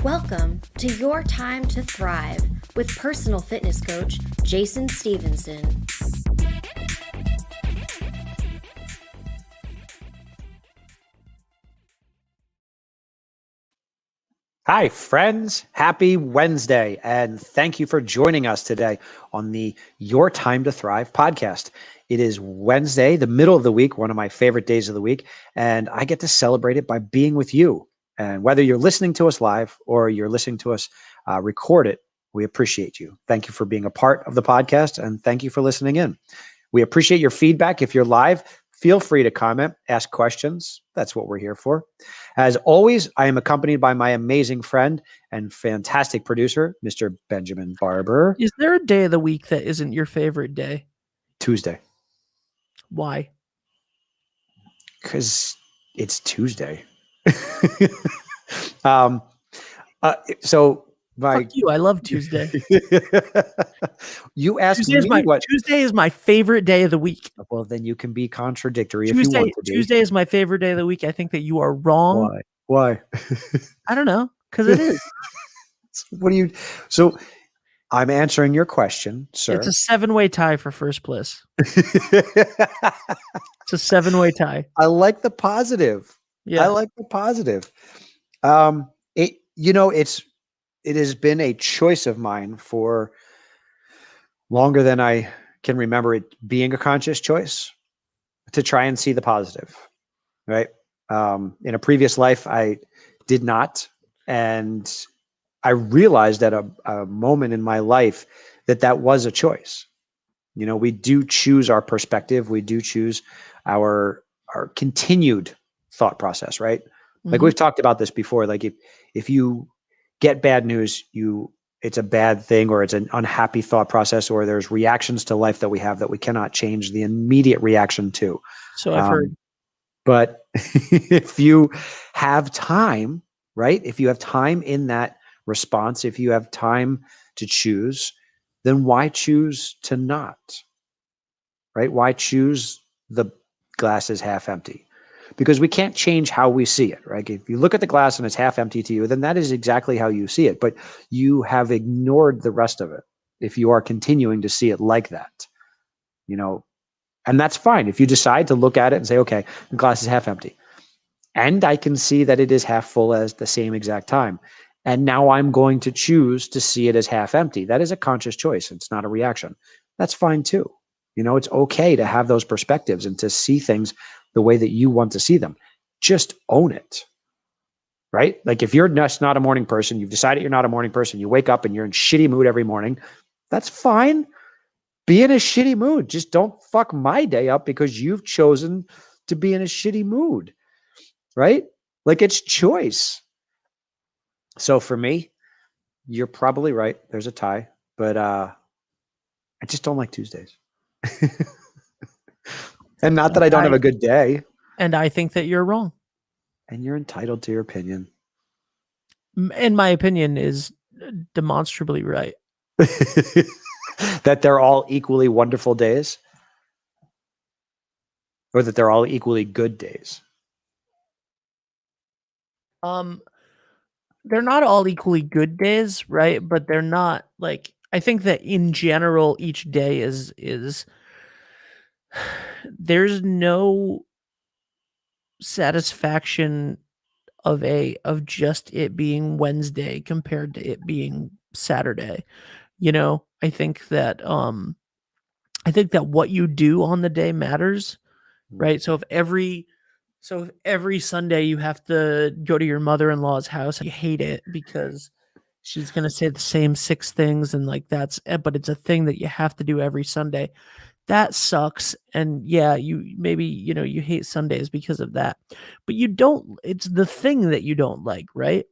Welcome to Your Time to Thrive with personal fitness coach Jason Stevenson. Hi, friends. Happy Wednesday, and thank you for joining us today on the Your Time to Thrive podcast. It is Wednesday, the middle of the week, one of my favorite days of the week, and I get to celebrate it by being with you. And whether you're listening to us live or you're listening to us record it, we appreciate you. Thank you for being a part of the podcast, and thank you for listening in. We appreciate your feedback. If you're live, feel free to comment, ask questions. That's what we're here for. As always, I am accompanied by my amazing friend and fantastic producer, Mr. Benjamin Barber. Is there a day of the week that isn't your favorite day? Tuesday. Why? Because it's Tuesday. So Fuck you. I love Tuesday. You asked me what Tuesday is my favorite day of the week. Well, then you can be contradictory if you want to be. Tuesday is my favorite day of the week. I think that you are wrong. Why? I don't know. Because it is. So I'm answering your question, sir. It's a 7-way tie for first place. It's a 7-way tie. I like the positive. Yeah. I like the positive. It has been a choice of mine for longer than I can remember it being a conscious choice to try and see the positive, right? In a previous life, I did not. And I realized at a moment in my life that was a choice. You know, we do choose our perspective. We do choose our continued thought process, right? Mm-hmm. Like we've talked about this before. Like if you get bad news, it's a bad thing, or it's an unhappy thought process, or there's reactions to life that we have that we cannot change the immediate reaction to. So I've heard. But if you have time, right? If you have time in that response, if you have time to choose, then why choose to not? Right? Why choose the glass is half empty? Because we can't change how we see it, right? If you look at the glass and it's half empty to you, then that is exactly how you see it. But you have ignored the rest of it if you are continuing to see it like that, you know, and that's fine. If you decide to look at it and say, okay, the glass is half empty, and I can see that it is half full at the same exact time, and now I'm going to choose to see it as half empty. That is a conscious choice. It's not a reaction. That's fine too. You know, it's okay to have those perspectives and to see things the way that you want to see them. Just own it, right? Like if you're just not a morning person, you've decided you're not a morning person, you wake up and you're in shitty mood every morning, that's fine. Be in a shitty mood. Just don't fuck my day up because you've chosen to be in a shitty mood, right? Like it's choice. So for me, you're probably right. There's a tie, but I just don't like Tuesdays. And not that I don't have a good day. And I think that you're wrong. And you're entitled to your opinion. And my opinion is demonstrably right. That they're all equally wonderful days? Or that they're all equally good days? They're not all equally good days, right? But they're not like, I think that in general, each day is there's no satisfaction of just it being Wednesday compared to it being Saturday. You know, I think that what you do on the day matters, right? So if every Sunday you have to go to your mother-in-law's house, you hate it because she's going to say the same 6 things, and like but it's a thing that you have to do every Sunday. That sucks. And yeah, you hate Sundays because of that, but it's the thing that you don't like, right?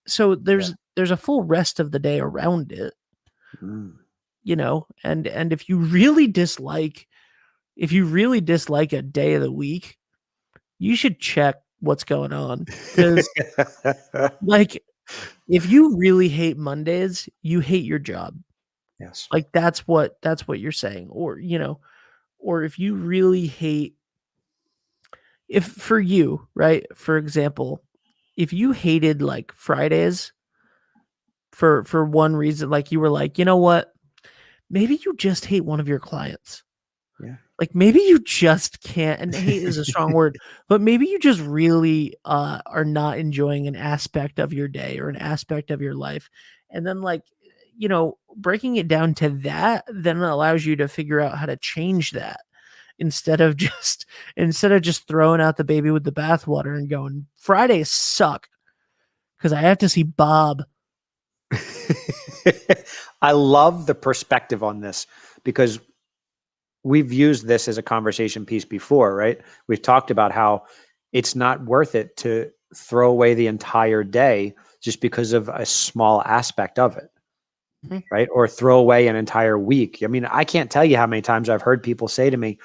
So there's a full rest of the day around it, you know, and if you really dislike a day of the week, you should check what's going on. Because like, if you really hate Mondays, you hate your job. Yes. Like that's what you're saying. Or, you know, or if you really hate, for you, right? For example, if you hated like Fridays, for one reason. Like you were like, you know what? Maybe you just hate one of your clients. Yeah. Like maybe you just can't, and hate is a strong word, but maybe you just really are not enjoying an aspect of your day or an aspect of your life. And then like, breaking it down to that then allows you to figure out how to change that instead of just throwing out the baby with the bathwater and going, Fridays suck because I have to see Bob. I love the perspective on this because we've used this as a conversation piece before, right? We've talked about how it's not worth it to throw away the entire day just because of a small aspect of it, right? Or throw away an entire week. I mean, I can't tell you how many times I've heard people say to me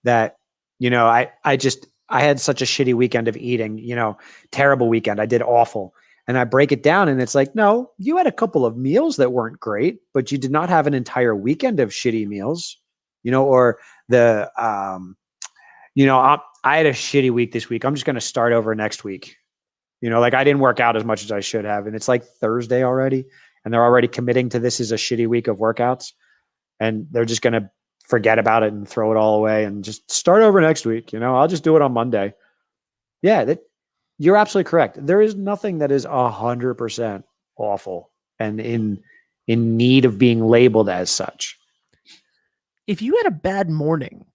that, I had such a shitty weekend of eating, terrible weekend. I did awful. And I break it down and it's like, no, you had a couple of meals that weren't great, but you did not have an entire weekend of shitty meals, or the, I had a shitty week this week. I'm just going to start over next week. Like I didn't work out as much as I should have. And it's like Thursday already. And they're already committing to this as a shitty week of workouts. And they're just going to forget about it and throw it all away and just start over next week. I'll just do it on Monday. Yeah, you're absolutely correct. There is nothing that is 100% awful and in need of being labeled as such. If you had a bad morning,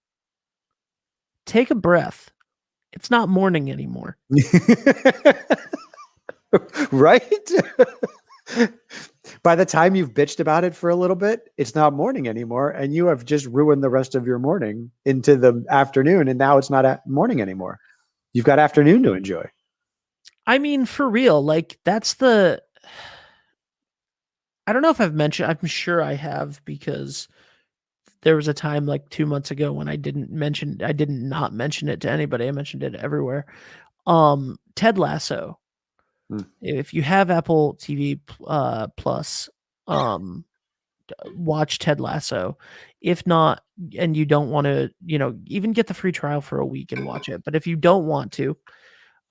take a breath. It's not morning anymore. Right? By the time you've bitched about it for a little bit, it's not morning anymore. And you have just ruined the rest of your morning into the afternoon. And now it's not morning anymore. You've got afternoon to enjoy. I mean, for real, like I don't know if I've mentioned, I'm sure I have, because there was a time like 2 months ago when I did not mention it to anybody. I mentioned it everywhere. Ted Lasso. If you have Apple TV Plus, watch Ted Lasso. If not, and you don't want to, even get the free trial for a week and watch it. But if you don't want to,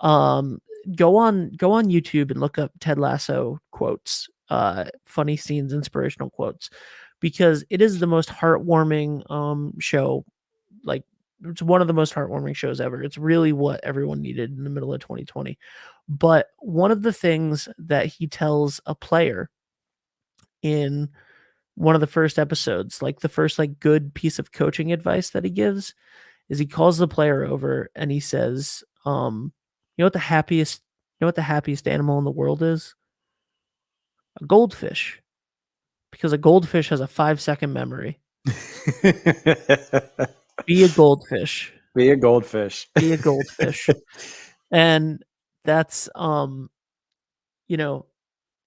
go on YouTube and look up Ted Lasso quotes, funny scenes, inspirational quotes, because it is the most heartwarming show. Like, it's one of the most heartwarming shows ever. It's really what everyone needed in the middle of 2020. But one of the things that he tells a player in one of the first episodes, like the first like good piece of coaching advice that he gives, is he calls the player over and he says, you know what the happiest animal in the world is? A goldfish. Because a goldfish has a 5-second memory. Be a goldfish. Be a goldfish. Be a goldfish. And that's and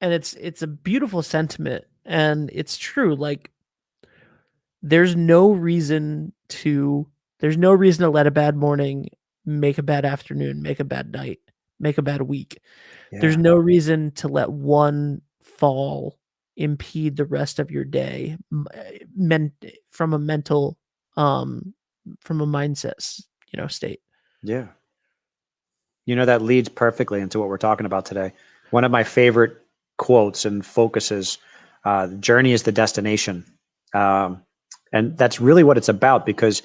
it's a beautiful sentiment, and it's true. Like there's no reason to let a bad morning make a bad afternoon, make a bad night, make a bad week. Yeah. There's no reason to let one fall impede the rest of your day from a mental from a mindset state. Yeah. That leads perfectly into what we're talking about today. One of my favorite quotes and focuses, the journey is the destination. And that's really what it's about, because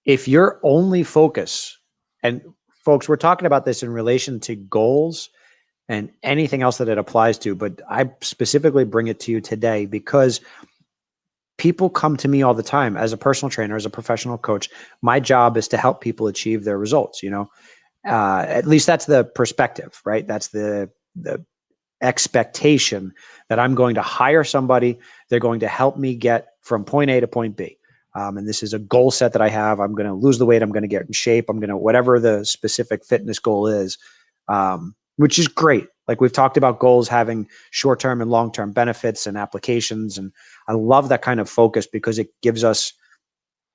if your only focus, and folks, we're talking about this in relation to goals and anything else that it applies to, but I specifically bring it to you today because people come to me all the time as a personal trainer, as a professional coach. My job is to help people achieve their results. At least that's the perspective, right? That's the expectation that I'm going to hire somebody. They're going to help me get from point A to point B. And this is a goal set that I have. I'm going to lose the weight. I'm going to get in shape. I'm going to, whatever the specific fitness goal is, which is great. Like we've talked about goals having short-term and long-term benefits and applications. And I love that kind of focus because it gives us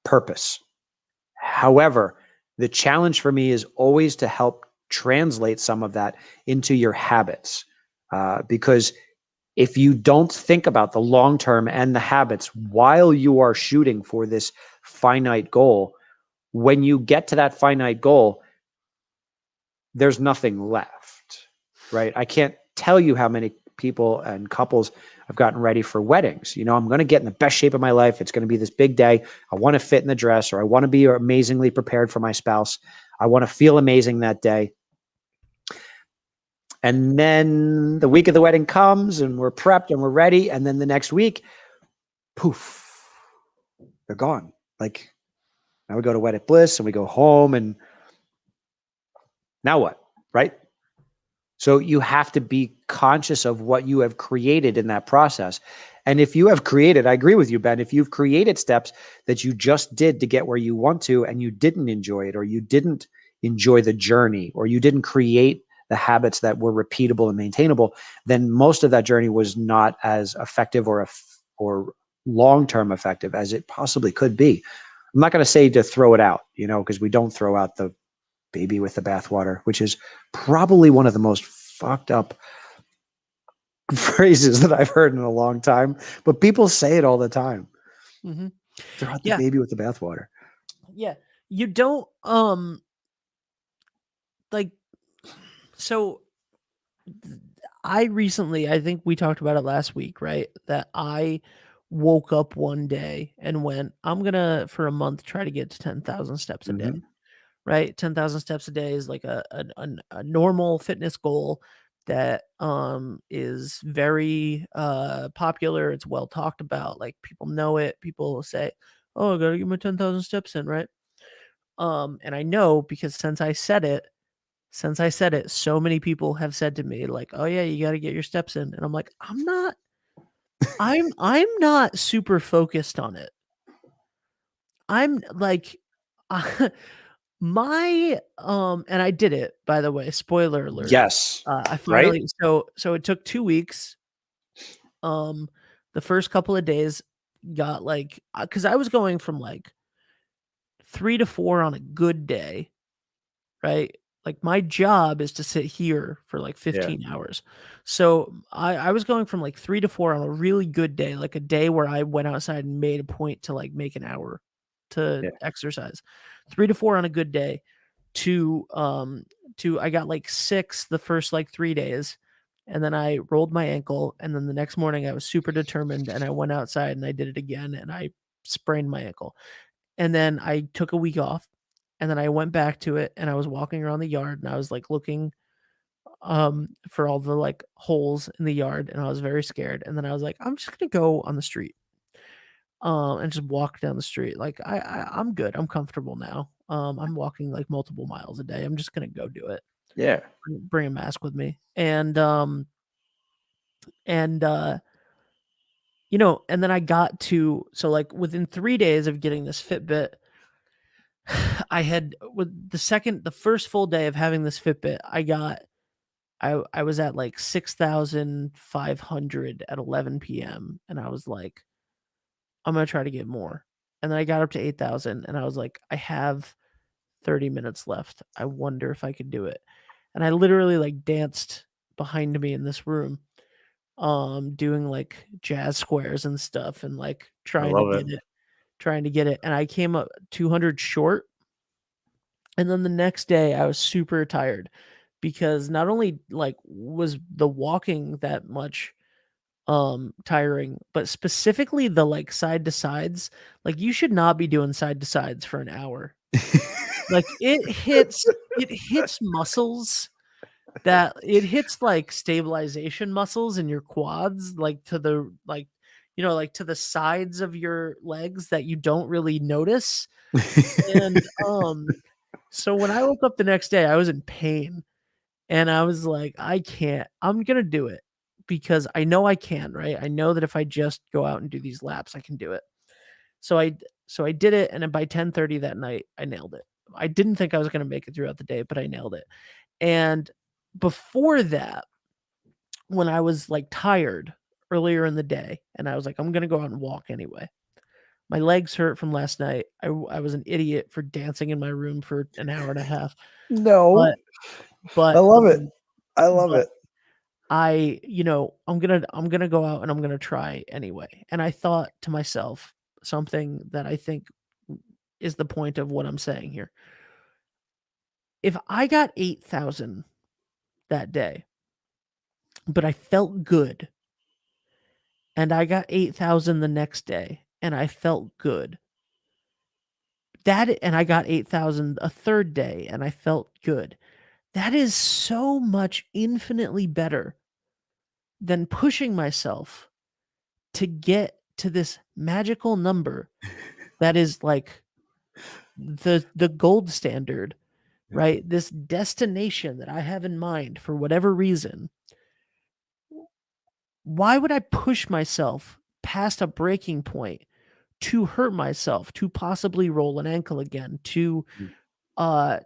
purpose. However, the challenge for me is always to help translate some of that into your habits. Because if you don't think about the long-term and the habits while you are shooting for this finite goal, when you get to that finite goal, there's nothing left, right? I can't tell you how many people and couples have gotten ready for weddings. You know, I'm going to get in the best shape of my life. It's going to be this big day. I want to fit in the dress, or I want to be amazingly prepared for my spouse. I want to feel amazing that day. And then the week of the wedding comes and we're prepped and we're ready. And then the next week, poof, they're gone. Like, now we go to Wedded Bliss and we go home, and now what? Right? So you have to be conscious of what you have created in that process. And if you have created, I agree with you, Ben, if you've created steps that you just did to get where you want to, and you didn't enjoy it, or you didn't enjoy the journey, or you didn't create the habits that were repeatable and maintainable, then most of that journey was not as effective or long-term effective as it possibly could be. I'm not going to say to throw it out, you know, because we don't throw out the baby with the bathwater, which is probably one of the most fucked up phrases that I've heard in a long time, but people say it all the time. Mm-hmm. Throw out the baby with the bathwater. Yeah. You don't, like, so I think we talked about it last week, right? That I woke up one day and went, I'm going to, for a month, try to get to 10,000 steps a day, right? 10,000 steps a day is like a normal fitness goal that is very popular. It's well talked about. Like, people know it. People say, oh, I got to get my 10,000 steps in, right? And I know because since I said it, so many people have said to me, like, oh yeah, you got to get your steps in. And I'm like, I'm not super focused on it. I'm like, and I did it, by the way, spoiler alert. Yes. I finally, so it took 2 weeks. The first couple of days got like, cause I was going from like 3 to 4 on a good day, right? Like, my job is to sit here for like 15 hours. So I was going from like 3 to 4 on a really good day, like a day where I went outside and made a point to like make an hour to exercise. 3 to 4 on a good day to I got like 6 the first like 3 days. And then I rolled my ankle, and then the next morning I was super determined and I went outside and I did it again and I sprained my ankle. And then I took a week off. And then I went back to it and I was walking around the yard and I was like looking for all the like holes in the yard, and I was very scared. And then I was like, I'm just gonna go on the street and just walk down the street. Like, I'm good. I'm comfortable now. I'm walking like multiple miles a day. I'm just gonna go do it. Yeah. Bring a mask with me. And you know, and then I got to, so like within 3 days of getting this Fitbit, I had, with the first full day of having this Fitbit, I was at like 6,500 at 11 p.m. And I was like, I'm going to try to get more. And then I got up to 8,000 and I was like, I have 30 minutes left. I wonder if I could do it. And I literally like danced behind me in this room, doing like jazz squares and stuff and like trying to get it. And I came up 200 short. And then the next day I was super tired because not only like was the walking that much tiring, but specifically the like side to sides. Like, you should not be doing side to sides for an hour. Like, it hits muscles that it hits like stabilization muscles in your quads, like to the like, you know, like to the sides of your legs that you don't really notice. And so when I woke up the next day, I was in pain. And I was like, I can't. I'm going to do it because I know I can, right? I know that if I just go out and do these laps, I can do it. So I did it, and then by 10:30 that night, I nailed it. I didn't think I was going to make it throughout the day, but I nailed it. And before that, when I was like tired earlier in the day, and I was like, I'm going to go out and walk anyway. My legs hurt from last night. I was an idiot for dancing in my room for an hour and a half. No. But I love it. I love it. You know, I'm gonna go out and I'm gonna try anyway. And I thought to myself something that I think is the point of what I'm saying here. If I got 8,000 that day, but I felt good. And I got 8,000 the next day and I felt good. And I got 8,000 a third day and I felt good. That is so much infinitely better than pushing myself to get to this magical number that is like the gold standard, right? This destination that I have in mind for whatever reason. Why would I push myself past a breaking point to hurt myself, to possibly roll an ankle again, to hurt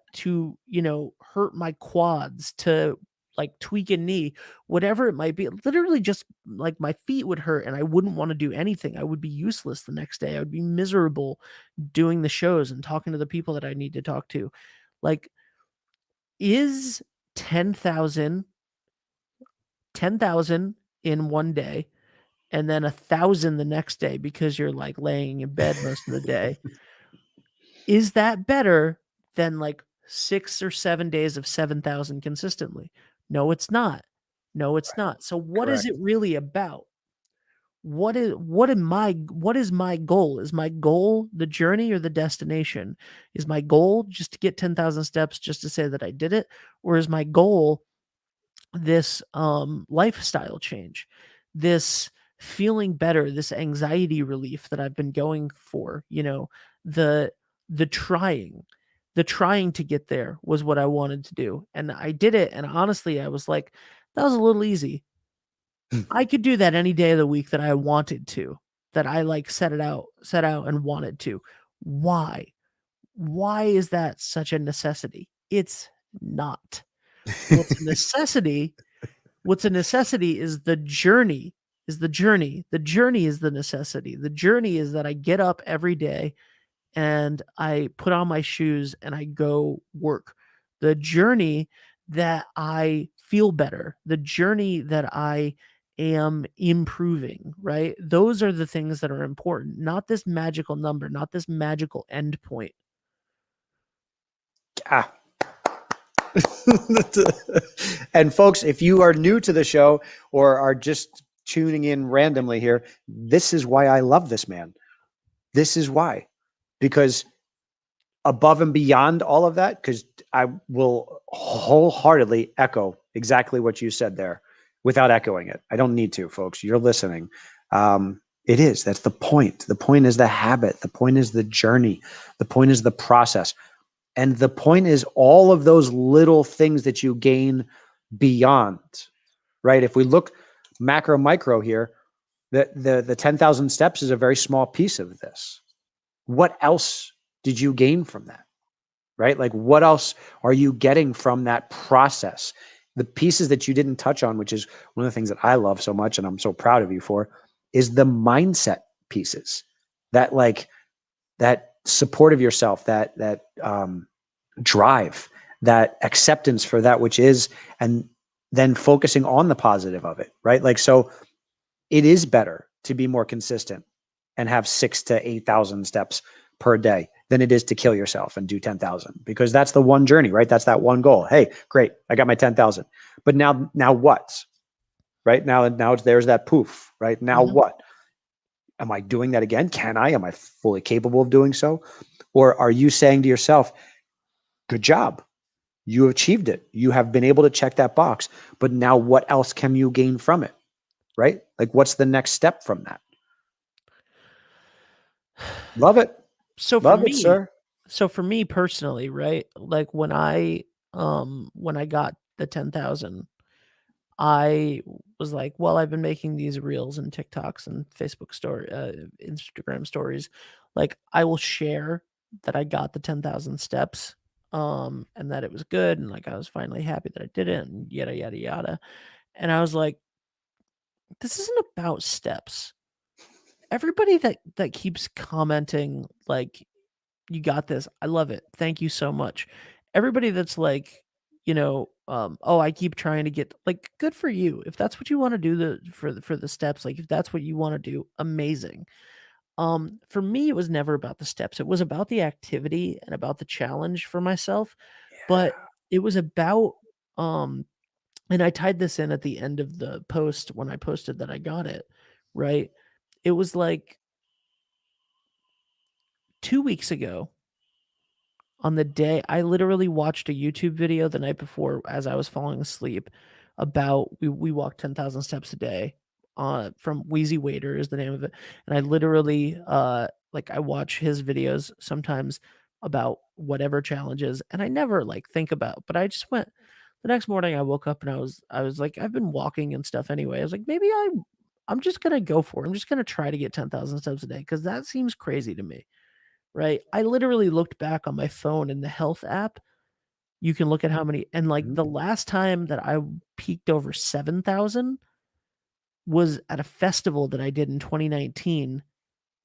my quads, to like tweak a knee, whatever it might be? Literally just like my feet would hurt and I wouldn't want to do anything. I would be useless the next day. I would be miserable doing the shows and talking to the people that I need to talk to. Like, is 10,000 in one day and then 1,000 the next day because you're like laying in bed most of the day, is that better than like 6 or 7 days of 7,000 consistently? No, it's not. No, it's not. So what is Correct. it really about? What is my goal? Is my goal the journey or the destination? Is my goal just to get 10,000 steps just to say that I did it? Or is my goal this lifestyle change, this feeling better, this anxiety relief that I've been going for? The the trying the trying to get there was what I wanted to do, and I did it. And honestly, I was like, that was a little easy. I could do that any day of the week that I wanted to, that I like set out and wanted to. Why is that such a necessity? It's not. What's a necessity What's a necessity is the journey. The journey is the necessity. The journey is that I get up every day and I put on my shoes and I go work. The journey that I feel better, the journey that I am improving, right? Those are the things that are important, not this magical number, not this magical endpoint. Ah. And folks, if you are new to the show or are just tuning in randomly here, this is why I love this man. This is why. Because above and beyond all of that, because I will wholeheartedly echo exactly what you said there without echoing it. I don't need to, folks. You're listening. It is. That's the point. The point is the habit. The point is the journey. The point is the process. And the point is all of those little things that you gain beyond, right? If we look macro, micro here, the 10,000 steps is a very small piece of this. What else did you gain from that, right? Like what else are you getting from that process? The pieces that you didn't touch on, which is one of the things that I love so much and I'm so proud of you for, is the mindset pieces, that like that support of yourself, that drive, that acceptance for that which is, and then focusing on the positive of it, right? Like, so it is better to be more consistent and have 6,000 to 8,000 steps per day than it is to kill yourself and do 10,000, because that's the one journey, right? That's that one goal. Hey, great, I got my 10,000, but now what? Right now it's there's that poof, right? Now what? Am I doing that again? Am I fully capable of doing so? Or are you saying to yourself, good job, you achieved it, you have been able to check that box, but now what else can you gain from it, right? Like what's the next step from that? Love it. So for Love it, me, sir. so for me personally, right? Like when I got the 10,000, I was like, well, I've been making these reels and TikToks and Instagram stories. Like I will share that I got the 10,000 steps, and that it was good. And like, I was finally happy that I did it and yada, yada, yada. And I was like, this isn't about steps. Everybody that keeps commenting, like, you got this, I love it, thank you so much. Everybody that's like, oh, I keep trying to get, like, good for you. If that's what you want to do, for the steps, like if that's what you want to do, amazing. For me, it was never about the steps. It was about the activity and about the challenge for myself. But it was about And I tied this in at the end of the post when I posted that I got it, right? It was like 2 weeks ago on the day I literally watched a YouTube video the night before as I was falling asleep about we walk 10,000 steps a day from Wheezy Waiter is the name of it. And I literally like I watch his videos sometimes about whatever challenges and I never like think about, but I just went the next morning I woke up and I was like I've been walking and stuff anyway. I was like maybe I'm just going to go for it. I'm just going to try to get 10,000 steps a day cuz that seems crazy to me. Right? I literally looked back on my phone in the health app. You can look at how many and, like, Mhm. the last time that I peaked over 7,000 was at a festival that I did in 2019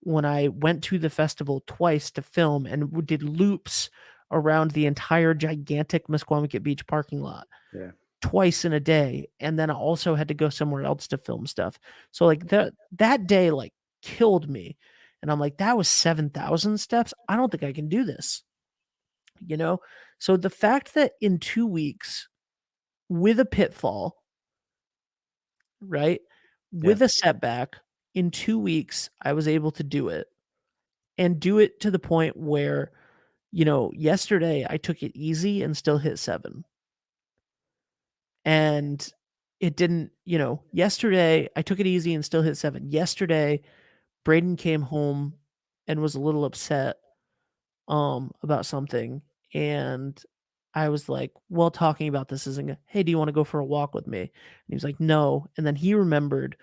when I went to the festival twice to film and did loops around the entire gigantic Musqueameket Beach parking lot Yeah. twice in a day, and then I also had to go somewhere else to film stuff. So, like, that day, like, killed me, and I'm like, "That was 7,000 steps? I don't think I can do this." You know? So, the fact that in 2 weeks, with a pitfall, right, Yeah. with a setback, in 2 weeks, I was able to do it, and do it to the point where, yesterday, I took it easy and still hit 7. And it didn't, yesterday I took it easy and still hit 7. Yesterday, Braden came home and was a little upset about something and I was like, "Well, talking about this isn't hey, do you want to go for a walk with me?" And he was like, "No." And then he remembered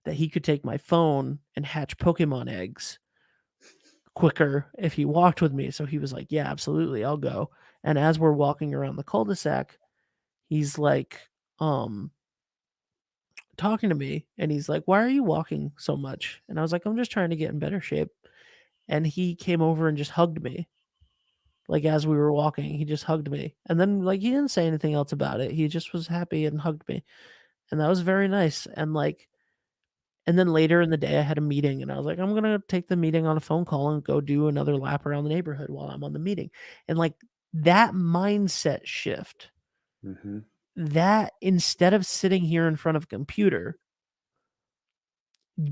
that he could take my phone and hatch Pokemon eggs quicker if he walked with me. So he was like, "Yeah, absolutely, I'll go." And as we're walking around the cul-de-sac, he's like, um talking to me and he's like, "Why are you walking so much?" And I was like, "I'm just trying to get in better shape." And he came over and just hugged me. Like as we were walking, he just hugged me. And then like he didn't say anything else about it. He just was happy and hugged me. And that was very nice. And then later in the day I had a meeting and I was like, I'm going to take the meeting on a phone call and go do another lap around the neighborhood while I'm on the meeting. And like that mindset shift, Mhm. that instead of sitting here in front of a computer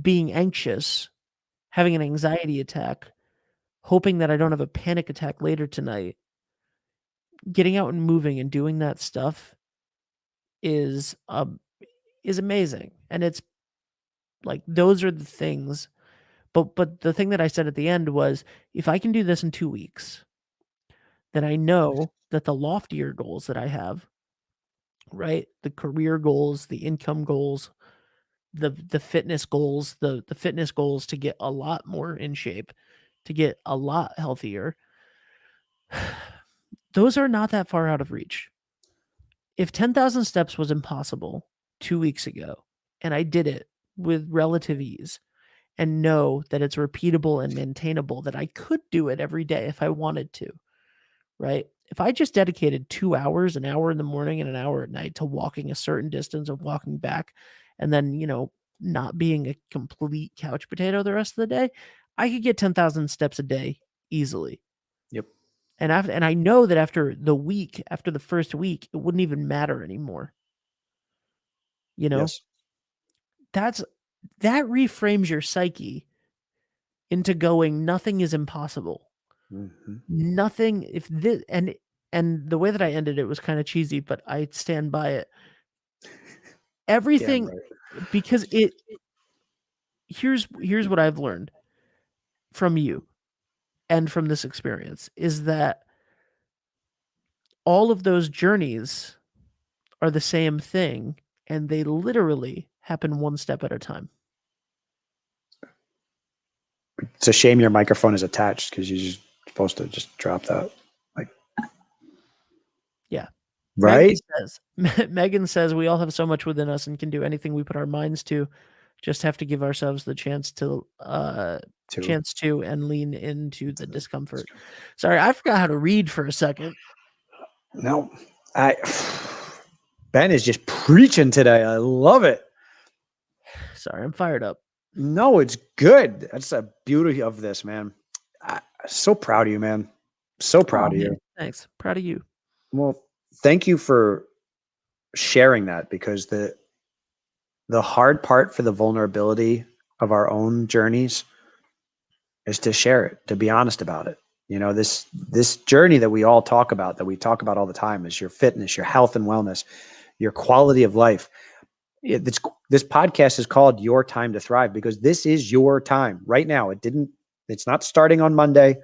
being anxious, having an anxiety attack, hoping that I don't have a panic attack later tonight, getting out and moving and doing that stuff is is amazing. And it's like those are the things. But the thing that I said at the end was if I can do this in 2 weeks, then I know that the loftier goals that I have, right? The career goals, the income goals, the fitness goals, the fitness goals to get a lot more in shape, to get a lot healthier. Those are not that far out of reach. If 10,000 steps was impossible 2 weeks ago, and I did it with relative ease and know that it's repeatable and maintainable, that I could do it every day if I wanted to, right? If I just dedicated 2 hours, an hour in the morning and an hour at night to walking a certain distance and walking back, and then, not being a complete couch potato the rest of the day, I could get 10,000 steps a day easily. Yep. And I know that after the first week, it wouldn't even matter anymore. You know? Yes. That reframes your psyche into going, nothing is impossible. Mhm. Nothing if this and the way that I ended it was kind of cheesy, but I stand by it. Damn Everything right. because here's what I've learned from you and from this experience is that all of those journeys are the same thing and they literally happen one step at a time. It's a shame your microphone is attached because you're just supposed to just drop that. Like, Yeah. right? Megan says we all have so much within us and can do anything we put our minds to. Just have to give ourselves the chance to and lean into the discomfort. Sorry, I forgot how to read for a second. No, Ben is just preaching today. I love it. Sorry, I'm fired up. No, it's good. That's the beauty of this, man. I'm so proud of you, man. So proud of man, you. thanks. Proud of you. Well, thank you for sharing that, because the hard part for the vulnerability of our own journeys is to share it, to be honest about it. You know, this journey that we all talk about, that we talk about all the time, is your fitness, your health and wellness, your quality of life. This podcast is called Your Time to Thrive because this is your time right now. It's not starting on Monday.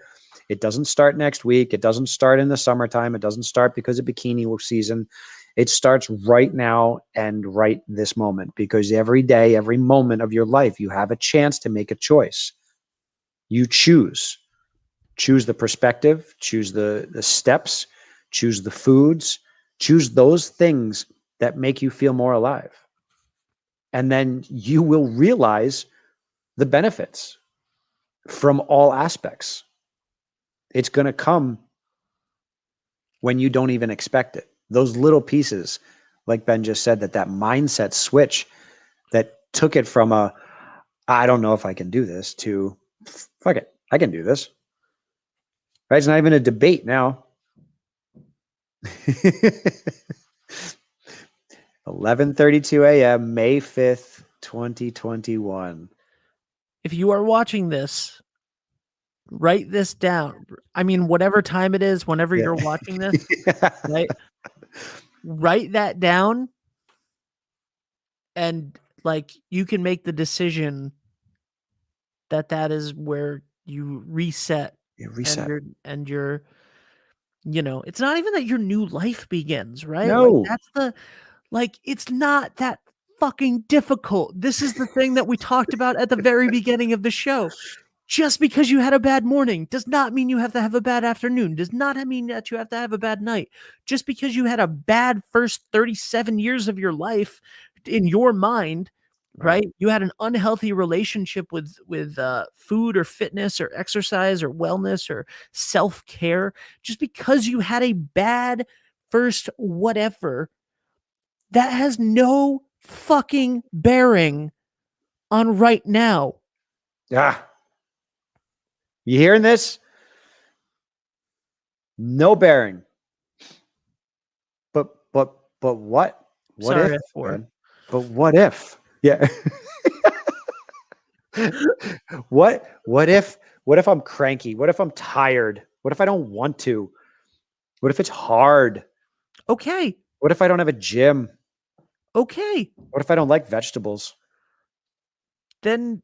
It doesn't start next week. It doesn't start in the summertime. It doesn't start because of bikini season. It starts right now and right this moment, because every day, every moment of your life, you have a chance to make a choice. You choose the perspective, choose the steps, choose the foods, choose those things that make you feel more alive. And then you will realize the benefits from all aspects. It's going to come when you don't even expect it. Those little pieces, like Ben just said, that mindset switch that took it from I don't know if I can do this, to fuck it, I can do this. Right? It's not even a debate now. 11:32 a.m., May 5th, 2021. If you are watching this, write this down. I mean, whatever time it is, whenever you're watching this, right? Write that down, and like you can make the decision that is where you reset. And you're it's not even that your new life begins, right? No. Like that's it's not that fucking difficult. This is the thing that we talked about at the very beginning of the show. Just because you had a bad morning does not mean you have to have a bad afternoon, does not mean that you have to have a bad night. Just because you had a bad first 37 years of your life in your mind, right? You had an unhealthy relationship with food or fitness or exercise or wellness or self-care. Just because you had a bad first whatever, that has no fucking bearing on right now. Yeah. You hearing this? No bearing. But what? What Sorry, if? Man? But what if? Yeah. What if? What if I'm cranky? What if I'm tired? What if I don't want to? What if it's hard? Okay. What if I don't have a gym? Okay. What if I don't like vegetables? Then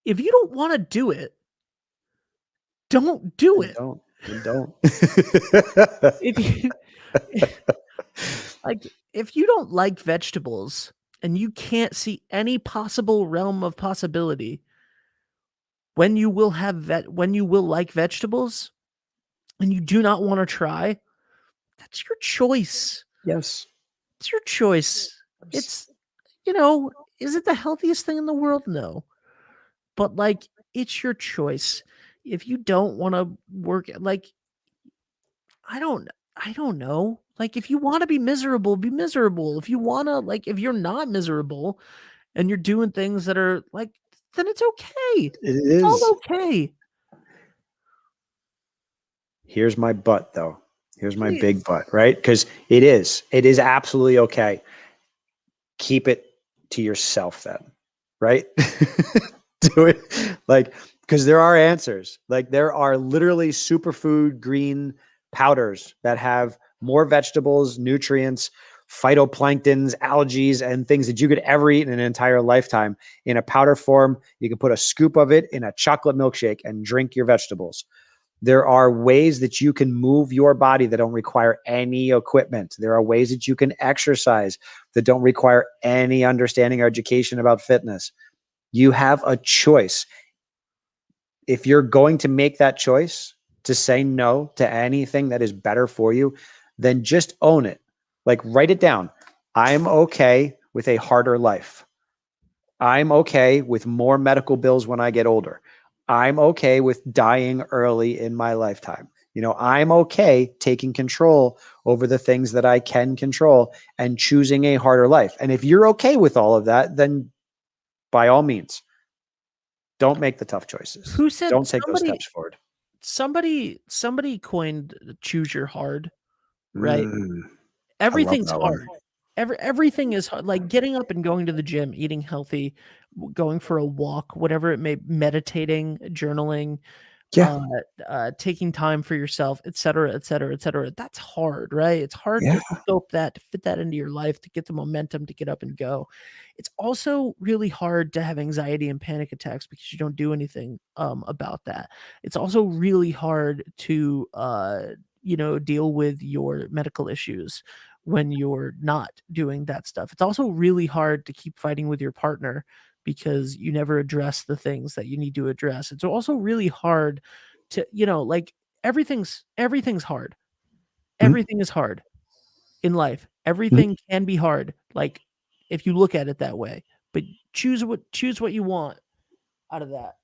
if you don't want to do it, don't do it. Don't. If you if you don't like vegetables and you can't see any possible realm of possibility when you will like vegetables and you do not want to try, that's your choice. Yes. It's your choice. It's is it the healthiest thing in the world? No. But it's your choice. If you don't want to work, I don't know. If you want to be miserable, be miserable. If you want to, if you're not miserable and you're doing things that are then it's okay. It's all okay. Here's my butt, though. Here's my big butt, right? Because it is absolutely okay. Keep it to yourself then, right? Do it because there are answers. There are literally superfood green powders that have more vegetables, nutrients, phytoplanktons, algae, and things that you could ever eat in an entire lifetime in a powder form. You can put a scoop of it in a chocolate milkshake and drink your vegetables. There are ways that you can move your body that don't require any equipment. There are ways that you can exercise that don't require any understanding or education about fitness. You have a choice. If you're going to make that choice to say no to anything that is better for you, then just own it. Write it down. I'm okay with a harder life. I'm okay with more medical bills when I get older. I'm okay with dying early in my lifetime. I'm okay taking control over the things that I can control and choosing a harder life. And if you're okay with all of that, then by all means, don't make the tough choices. Who said don't take those steps forward? Somebody coined choose your hard, right? Everything's that one. hard. Everything is hard. Like getting up and going to the gym, eating healthy, going for a walk, whatever it may, meditating, journaling, Yeah. taking time for yourself, et cetera, et cetera, et cetera. That's hard, right? It's hard Yeah. to scope that, to fit that into your life, to get the momentum to get up and go. It's also really hard to have anxiety and panic attacks because you don't do anything about that. It's also really hard to deal with your medical issues when you're not doing that stuff. It's also really hard to keep fighting with your partner because you never address the things that you need to address. It's also really hard to, like everything's hard. Mhm. Everything is hard in life. Everything can be hard. Like if you look at it that way, but choose what you want out of that.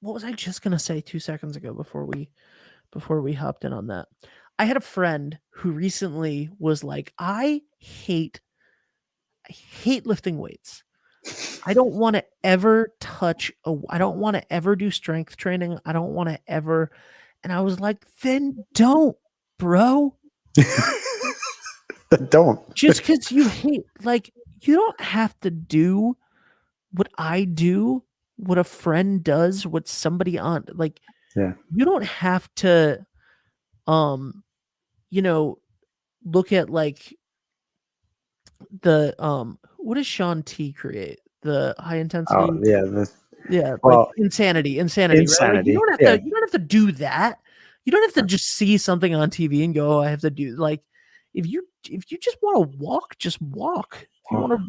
What was I just going to say 2 seconds ago before we hopped in on that? I had a friend who recently was like, I hate lifting weights. I don't want to ever I don't want to ever do strength training. I don't want to ever. And I was like, then don't, bro. Don't. Just because you hate, like, you don't have to do what I do, what a friend does, what somebody on, like, Yeah. you don't have to, look at like the, what does Sean T create? The high intensity. Oh, yeah. Yeah, like Well, insanity, right? Like insanity. Yeah. you don't have to do that. You don't have to just see something on TV and go, "Oh, I have to do," like if you just want to walk, just walk.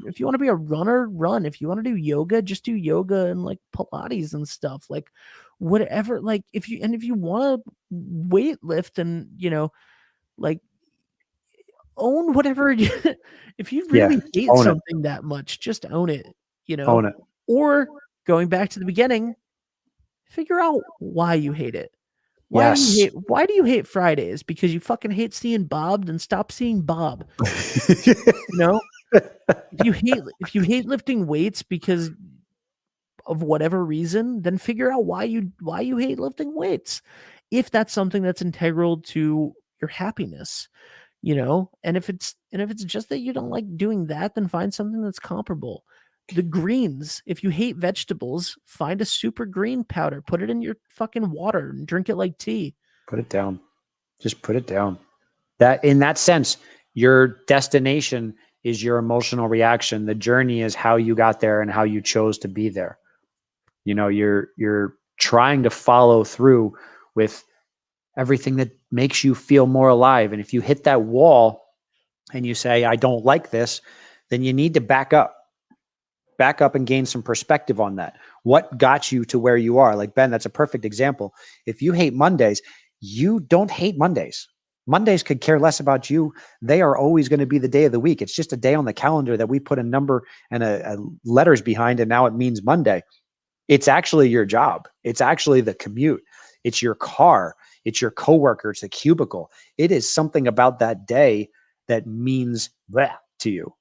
If you want to be a runner, run. If you want to do yoga, just do yoga and like Pilates and stuff. Like whatever, like if you want to weight lift and, like own whatever if you Yeah. really hate Own it. something that much, just own it, Own it. Or going back to the beginning, figure out why you hate it. Why Yes. do you hate Fridays? Because you fucking hate seeing Bob? Then stop seeing Bob. If you hate lifting weights because of whatever reason, then figure out why you hate lifting weights. If that's something that's integral to your happiness, and if it's just that you don't like doing that, then find something that's comparable. The greens, if you hate vegetables, find a super green powder, put it in your fucking water and drink it like tea. Put it down. Just put it down. That, in that sense, your destination is your emotional reaction. The journey is how you got there and how you chose to be there. You're trying to follow through with everything that makes you feel more alive. And if you hit that wall and you say, I don't like this, then you need to back up and gain some perspective on that. What got you to where you are? Like Ben, that's a perfect example. If you hate Mondays, you don't hate Mondays. Mondays could care less about you. They are always going to be the day of the week. It's just a day on the calendar that we put a number and a letters behind, and now it means Monday. It's actually your job. It's actually the commute. It's your car. It's your coworker. It's a cubicle. It is something about that day that means bleh to you.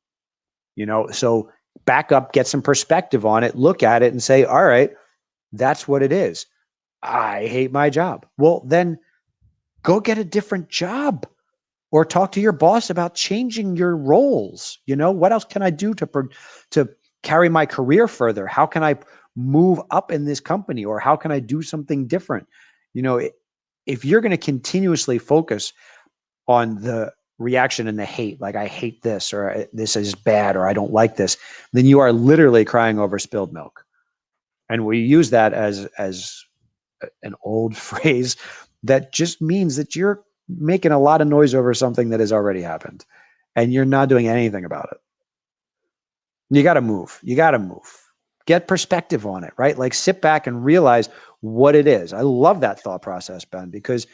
So back up, get some perspective on it, look at it and say, all right, that's what it is. I hate my job. Well, then go get a different job or talk to your boss about changing your roles. What else can I do to carry my career further? How can I move up in this company, or how can I do something different? If you're going to continuously focus on the reaction and the hate, like I hate this, or this is bad, or I don't like this, then you are literally crying over spilled milk. And we use that as an old phrase that just means that you're making a lot of noise over something that has already happened and you're not doing anything about it. You got to move. Get perspective on it, right? Like sit back and realize what it is. I love that thought process, Ben, because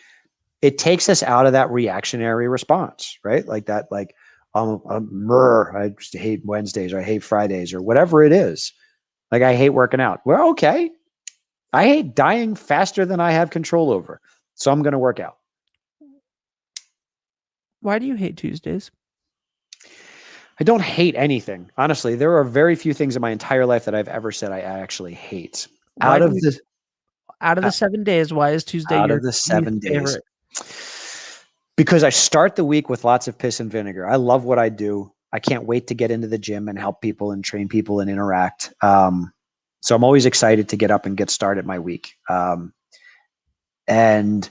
it takes us out of that reactionary response, right? Like that, like, I just hate Wednesdays, or I hate Fridays, or whatever it is. Like I hate working out. Well, okay. I hate dying faster than I have control over. So I'm going to work out. Why do you hate Tuesdays? I don't hate anything. Honestly, there are very few things in my entire life that I've ever said I actually hate. Out of the 7 days, why is Tuesday out your of the 7 days? favorite? Because I start the week with lots of piss and vinegar. I love what I do. I can't wait to get into the gym and help people and train people and interact. So I'm always excited to get up and get started my week. And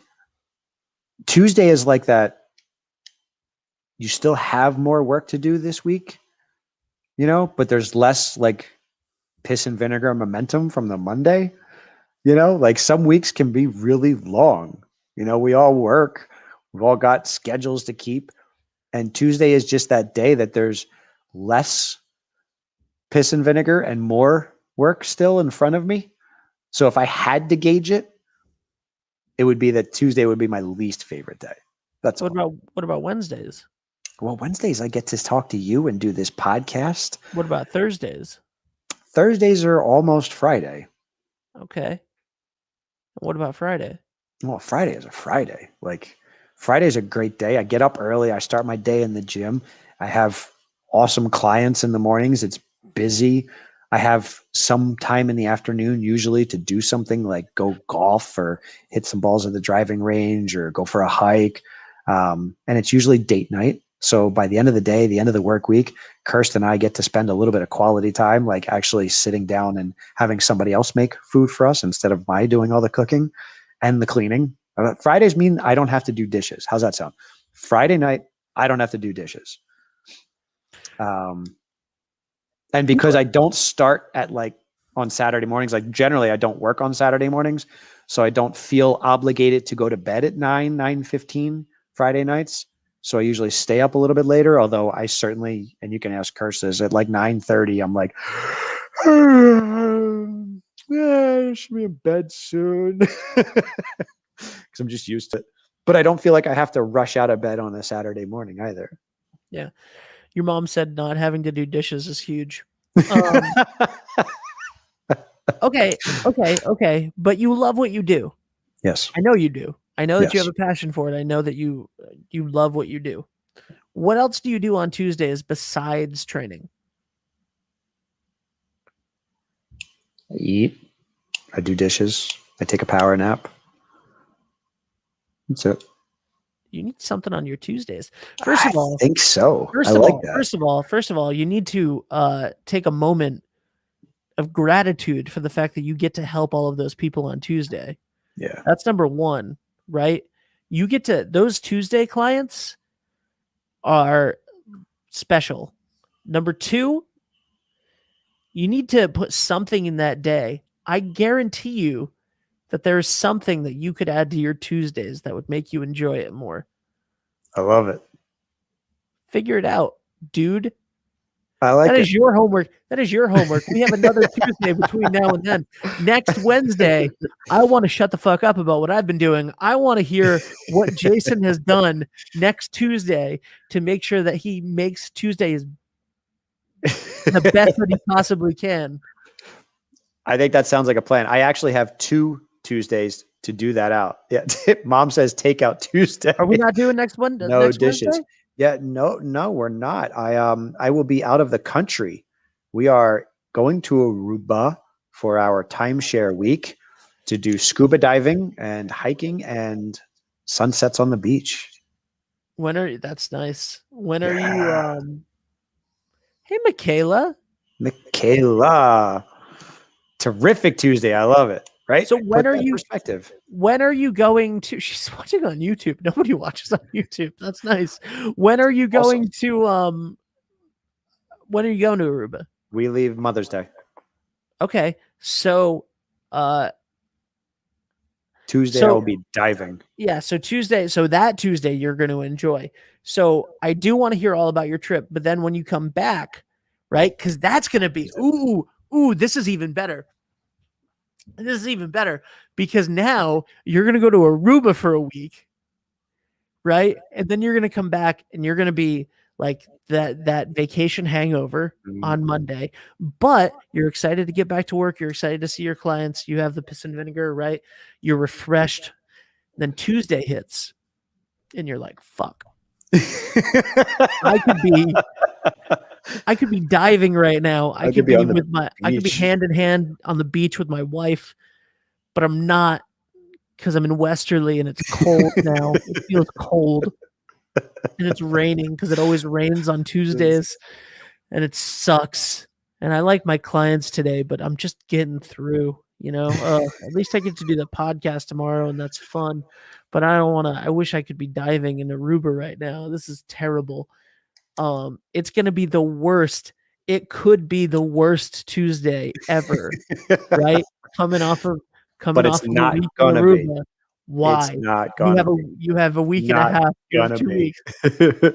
Tuesday is like that. You still have more work to do this week, but there's less like piss and vinegar momentum from the Monday. Like some weeks can be really long. We all work. We've all got schedules to keep. And Tuesday is just that day that there's less piss and vinegar and more work still in front of me. So if I had to gauge it, it would be that Tuesday would be my least favorite day. That's what about Wednesdays? Well, Wednesdays I get to talk to you and do this podcast. What about Thursdays? Thursdays are almost Friday. Okay. What about Friday? Well, Friday is a Friday. Like Friday's a great day. I get up early. I start my day in the gym. I have awesome clients in the mornings. It's busy. I have some time in the afternoon usually to do something like go golf or hit some balls at the driving range or go for a hike. And it's usually date night. So by the end of the day, the end of the work week, Kirsten and I get to spend a little bit of quality time, like actually sitting down and having somebody else make food for us instead of my doing all the cooking and the cleaning. Fridays mean I don't have to do dishes. How's that sound? Friday night, I don't have to do dishes. And because I don't start at like on Saturday mornings, like generally I don't work on Saturday mornings. So I don't feel obligated to go to bed at 9:15 Friday nights. So I usually stay up a little bit later, although I certainly, and you can ask Curses, at like 9:30, I'm like, I should be in bed soon. Because I'm just used to it. But I don't feel like I have to rush out of bed on a Saturday morning either. Yeah. Your mom said not having to do dishes is huge. Okay. But you love what you do. Yes. I know you do. I know that you Yes. have a passion for it. I know that you love what you do. What else do you do on Tuesdays besides training? I eat. I do dishes. I take a power nap. That's it. You need something on your Tuesdays. First of all, I think so. First of all, you need to take a moment of gratitude for the fact that you get to help all of those people on Tuesday. Yeah. That's number one, right? You get to, those Tuesday clients are special. Number two, you need to put something in that day. I guarantee you that there is something that you could add to your Tuesdays that would make you enjoy it more. I love it. Figure it out, dude. I like that it. is your homework. That is your homework. We have another Tuesday between now and then. Next Wednesday, I want to shut the fuck up about what I've been doing. I want to hear what Jason has done next Tuesday to make sure that he makes Tuesdays the best that he possibly can. I think that sounds like a plan. I actually have 2 Tuesdays to do that out. Yeah. Mom says takeout Tuesday. Are we not doing next one? No next dishes. Wednesday? Yeah, no, we're not. I will be out of the country. We are going to Aruba for our timeshare week to do scuba diving and hiking and sunsets on the beach. That's nice. When are you Hey Michaela. Michaela. Terrific Tuesday. I love it. Right? So when are you perspective? When are you going to? She's watching on YouTube. Nobody watches on YouTube. That's nice. When are you going to? When are you going to Aruba? We leave Mother's Day. Okay, so Tuesday I will be diving. Yeah, so Tuesday. So that Tuesday you're going to enjoy. So I do want to hear all about your trip, but then when you come back, right? Because that's going to be this is even better. This is even better because now you're going to go to Aruba for a week, right? And then you're going to come back and you're going to be like that vacation hangover on Monday, but you're excited to get back to work. You're excited to see your clients. You have the piss and vinegar, right? You're refreshed. Then Tuesday hits and you're like, fuck. I could be diving right now. I could be hand in hand on the beach with my wife, but I'm not because I'm in Westerly and it's cold now. It feels cold. and it's raining because it always rains on Tuesdays, and it sucks. And I like my clients today, but I'm just getting through. At least I get to do the podcast tomorrow, and that's fun. But I don't want to. I wish I could be diving in Aruba right now. This is terrible. It's gonna be the worst. It could be the worst Tuesday ever, right? Coming off of But it's a not week in gonna be. Aruba. Why? It's not gonna be. You have a week and a Not half. You have gonna 2 be. weeks.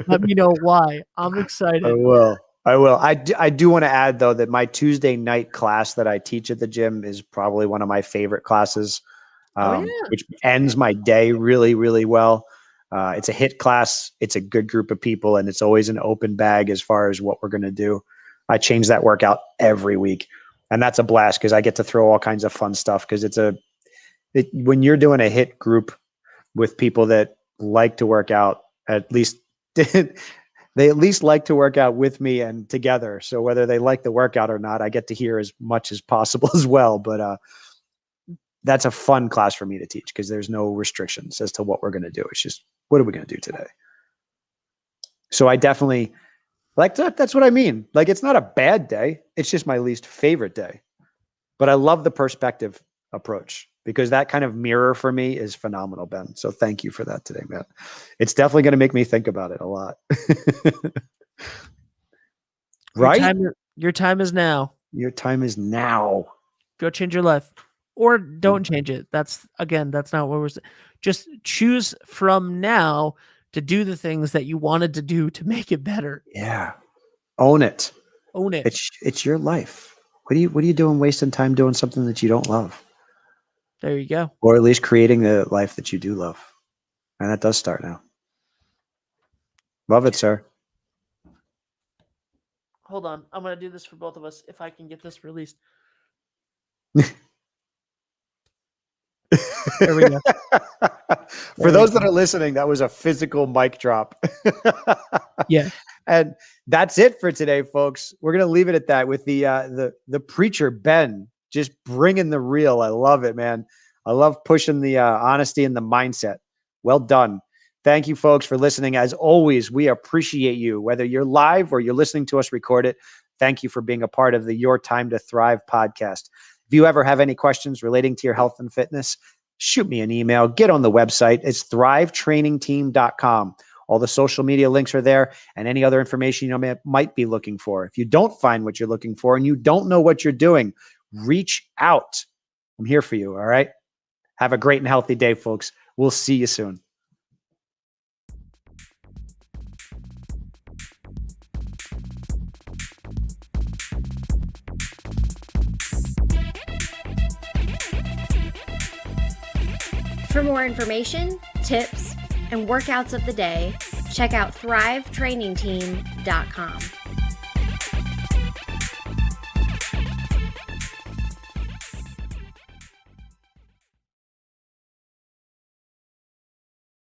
Let me know why. I'm excited. I will. I do want to add though that my Tuesday night class that I teach at the gym is probably one of my favorite classes, which ends my day really, really well. It's a HIIT class. It's a good group of people, and it's always an open bag as far as what we're going to do. I change that workout every week, and that's a blast because I get to throw all kinds of fun stuff because when you're doing a HIIT group with people that like to work out, at least they at least like to work out with me and together. So whether they like the workout or not, I get to hear as much as possible as well. But that's a fun class for me to teach because there's no restrictions as to what we're going to do. It's just, what are we going to do today? So I definitely like that. That's what I mean. Like, it's not a bad day. It's just my least favorite day. But I love the perspective approach because that kind of mirror for me is phenomenal, Ben. So thank you for that today, man. It's definitely going to make me think about it a lot. Right? Your time is now. Your time is now. Go change your life. Or don't change it. That's not what we're saying. Just choose from now to do the things that you wanted to do to make it better. Yeah. Own it. Own it. It's your life. What are you doing wasting time doing something that you don't love? There you go. Or at least creating the life that you do love. And that does start now. Love it, sir. Hold on. I'm going to do this for both of us if I can get this released. There we go. For those that are listening, that was a physical mic drop. Yeah. And that's it for today, folks. We're going to leave it at that with the preacher, Ben, just bringing the real. I love it, man. I love pushing the honesty and the mindset. Well done. Thank you, folks, for listening. As always, we appreciate you, whether you're live or you're listening to us record it. Thank you for being a part of the Your Time to Thrive podcast. If you ever have any questions relating to your health and fitness, shoot me an email. Get on the website. It's thrivetrainingteam.com. All the social media links are there and any other information you might be looking for. If you don't find what you're looking for and you don't know what you're doing, reach out. I'm here for you. All right. Have a great and healthy day, folks. We'll see you soon. For more information, tips, and workouts of the day, check out thrivetrainingteam.com.